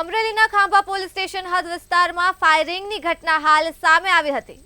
અમરેલીના Khambha police station હદ વિસ્તારમાં ફાયરિંગની ઘટના હાલ સામે આવી હતી।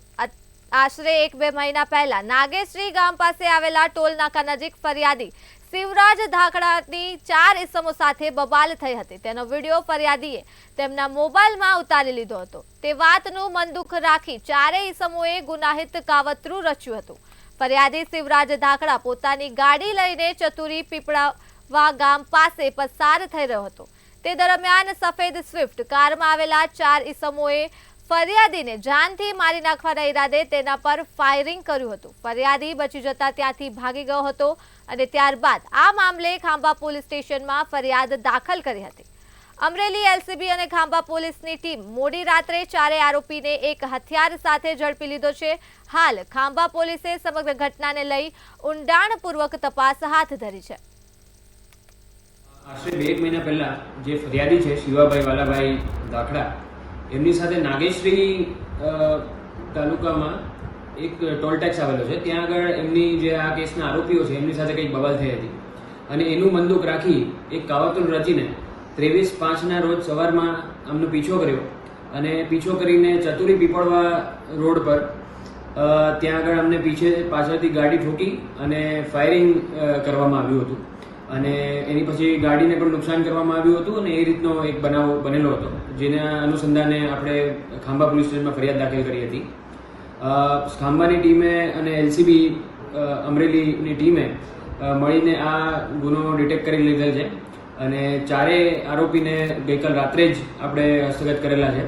આશરે 1-2 મહિના પહેલા નાગેશ્રી ગામ પાસે આવેલા ટોલ નાકા નજીક ફરિયાદી શિવરાજ ધાકડાની 4 ઇસમો સાથે બબાલ થઈ હતી। તેનો વિડીયો ફરિયાદીએ તેમના મોબાઈલમાં ઉતારી લીધો હતો। તે વાતનું મન દુઃખ રાખી 4 ઇસમોએ ગુનાહિત કાવતરું રચ્યું હતું। ફરિયાદી શિવરાજ ધાકડા પોતાની ગાડી લઈને ચતુરી પીપળાવા ગામ પાસે પસાર થઈ રહ્યો હતો। તે દરમિયાન સફેદ સ્વિફ્ટ કારમાં આવેલા 4 ઇસમોએ ફરિયાદીને જાનથી મારી નાખવાના ઈરાદે તેના પર ફાયરિંગ કર્યું હતું। ફરિયાદી બચી જતા ત્યાંથી ભાગી ગયો હતો અને ત્યારબાદ આ મામલે ખાંભા પોલીસ સ્ટેશનમાં ફરિયાદ દાખલ કરી હતી। અમરેલી એલસીબી અને ખાંભા પોલીસની ટીમ મોડી રાત્રે 4 આરોપીને એક હથિયાર સાથે ઝડપી લીધો છે। હાલ ખાંભા પોલીસે સમગ્ર ઘટનાને લઈ ઊંડાણપૂર્વક તપાસ હાથ ધરી છે। આશરે 2 મહિના પહેલા જે ફરિયાદી છે શિવાભાઈ વાલાભાઈ ધાકડા એમની સાથે નાગેશ્રી તાલુકામાં એક ટોલ ટેક્સ આવેલો છે। ત્યાં આગળ એમની જે આ કેસના આરોપીઓ છે એમની સાથે કંઈક બબાલ થઈ હતી અને એનું મંદુક રાખી એક કાવતરું રચીને 23/5ના રોજ સવારમાં અમને પીછો કર્યો અને પીછો કરીને ચતુરી પીપળવા રોડ પર ત્યાં આગળ અમને પાછળથી ગાડી ઠોકી અને ફાયરિંગ કરવામાં આવ્યું હતું અને એની પછી ગાડીને પણ નુકસાન કરવામાં આવ્યું હતું અને એ રીતનો એક બનાવ બનેલો હતો, જેના અનુસંધાને આપણે ખાંભા પોલીસ સ્ટેશનમાં ફરિયાદ દાખલ કરી હતી। ખાંભાની ટીમે અને એલસીબી અમરેલીની ટીમે મળીને આ ગુનો ડિટેક્ટ કરી લીધેલ છે અને 4 આરોપીને ગઈકાલ રાત્રે જ આપણે હસ્તગત કરેલા છે।